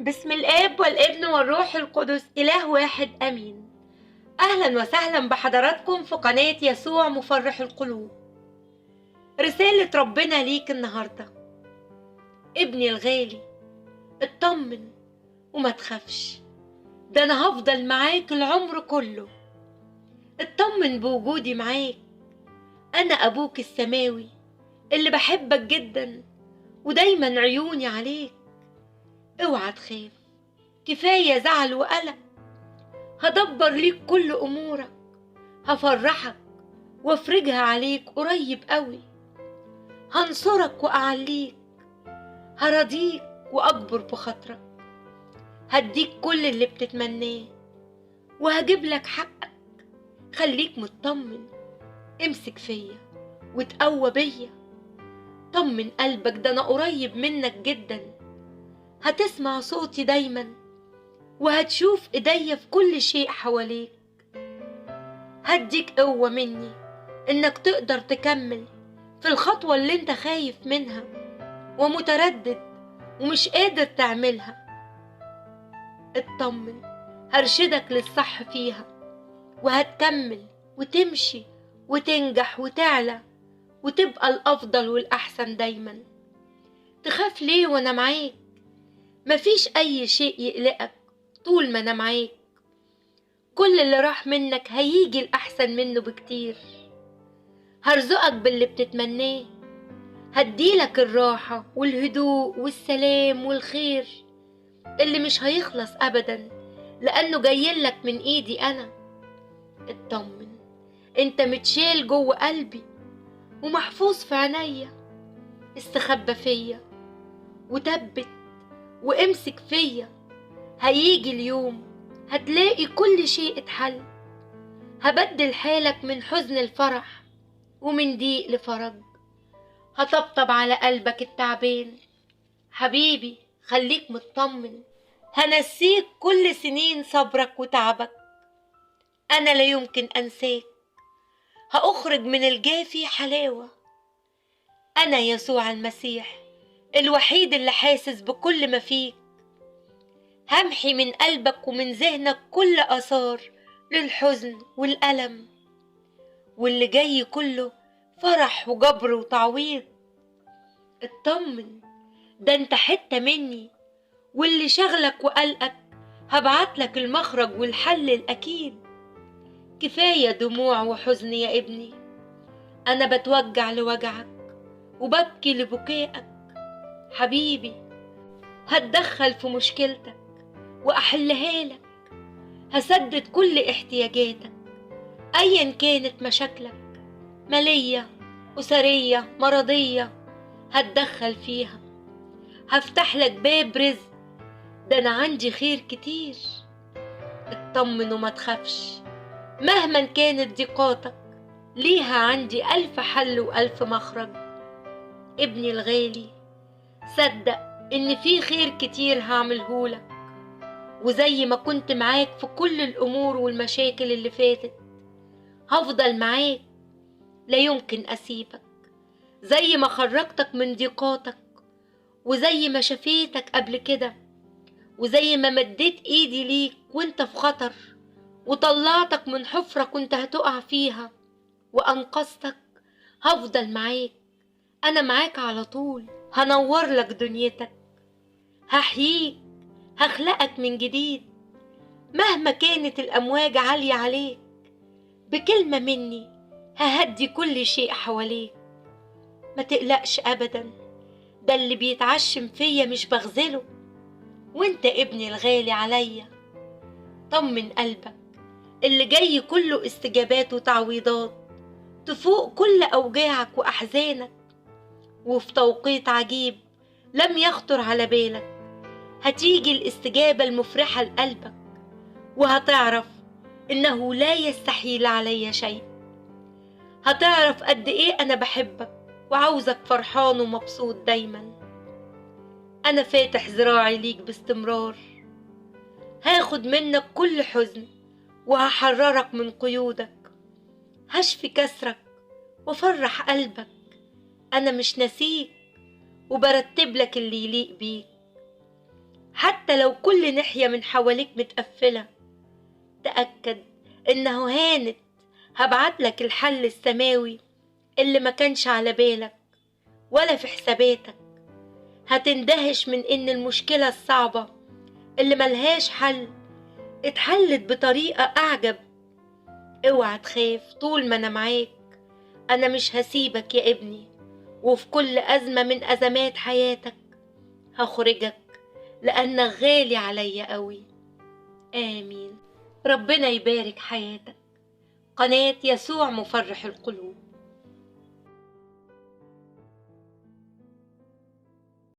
بسم الآب والابن والروح القدس إله واحد أمين. أهلا وسهلا بحضراتكم في قناة يسوع مفرح القلوب. رسالة ربنا ليك النهاردة: ابني الغالي، اطمن وما تخافش، ده أنا هفضل معاك العمر كله. اطمن بوجودي معاك، أنا أبوك السماوي اللي بحبك جدا ودايما عيوني عليك. اوعى تخاف، كفاية زعل وقلق، هدبر ليك كل أمورك، هفرحك وافرجها عليك قريب قوي، هنصرك وأعليك، هرضيك وأكبر بخاطرك، هديك كل اللي بتتمناه وهجيب لك حقك. خليك مطمن، امسك فيا وتقوى بيا، طمن قلبك، ده أنا قريب منك جدا، هتسمع صوتي دايما وهتشوف ايديا في كل شيء حواليك. هديك قوة مني انك تقدر تكمل في الخطوة اللي انت خايف منها ومتردد ومش قادر تعملها. اطمن، هرشدك للصح فيها، وهتكمل وتمشي وتنجح وتعلى وتبقى الأفضل والأحسن دايما. تخاف ليه وانا معاك؟ مفيش أي شيء يقلقك طول ما انا معاك. كل اللي راح منك هيجي الأحسن منه بكتير. هرزقك باللي بتتمناه، هديلك الراحة والهدوء والسلام والخير اللي مش هيخلص أبدا، لأنه جايلك من إيدي أنا. اطمن، انت متشال جوه قلبي ومحفوظ في عينيا. استخبى فيا وتبت وامسك فيا، هيجي اليوم هتلاقي كل شيء اتحل. هبدل حالك من حزن الفرح ومن ضيق لفرج، هطبطب على قلبك التعبان. حبيبي خليك مطمن، هنسيك كل سنين صبرك وتعبك. أنا لا يمكن أنساك، هأخرج من الجافي حلاوة. أنا يسوع المسيح الوحيد اللي حاسس بكل ما فيك. همحي من قلبك ومن ذهنك كل آثار للحزن والألم، واللي جاي كله فرح وجبر وتعويض. اطمن، ده انت حتة مني، واللي شغلك وقلقك هبعتلك المخرج والحل الأكيد. كفاية دموع وحزن يا ابني، أنا بتوجع لوجعك وببكي لبكائك. حبيبي هتدخل في مشكلتك وأحلها لك، هسدد كل احتياجاتك أيا كانت مشاكلك، مالية أسرية مرضية، هتدخل فيها، هفتح لك باب رزق، ده أنا عندي خير كتير. اطمن وما تخافش، مهما كانت ضيقاتك ليها عندي ألف حل وألف مخرج. ابني الغالي، صدق إن في خير كتير هعملهولك، وزي ما كنت معاك في كل الأمور والمشاكل اللي فاتت هفضل معاك، لا يمكن أسيبك. زي ما خرجتك من ضيقاتك، وزي ما شفيتك قبل كده، وزي ما مديت ايدي ليك وانت في خطر وطلعتك من حفرة كنت هتقع فيها وأنقذتك، هفضل معاك. أنا معاك على طول، هنور لك دنيتك، هحييك، هخلقك من جديد. مهما كانت الأمواج عالية عليك، بكلمة مني ههدي كل شيء حواليك. ما تقلقش أبدا، ده اللي بيتعشم فيا مش بغزله، وانت ابني الغالي عليا. طمن قلبك، اللي جاي كله استجابات وتعويضات تفوق كل أوجاعك وأحزانك، وفي توقيت عجيب لم يخطر على بالك هتيجي الاستجابة المفرحة لقلبك، وهتعرف إنه لا يستحيل علي شيء. هتعرف قد إيه أنا بحبك وعاوزك فرحان ومبسوط دايما. أنا فاتح ذراعي ليك باستمرار، هاخد منك كل حزن وهحررك من قيودك، هشفي كسرك وفرح قلبك. أنا مش ناسيك وبرتب لك اللي يليق بيك. حتى لو كل ناحية من حواليك متقفلة. تأكد إنه هانت هبعتلك الحل السماوي اللي ما كانش على بالك ولا في حساباتك. هتندهش من إن المشكلة الصعبة اللي ملهاش حل اتحلت بطريقة أعجب. اوعى تخاف، طول ما أنا معاك أنا مش هسيبك يا ابني، وفي كل أزمة من أزمات حياتك هخرجك، لأنك غالي عليا قوي. آمين. ربنا يبارك حياتك. قناة يسوع مفرح القلوب.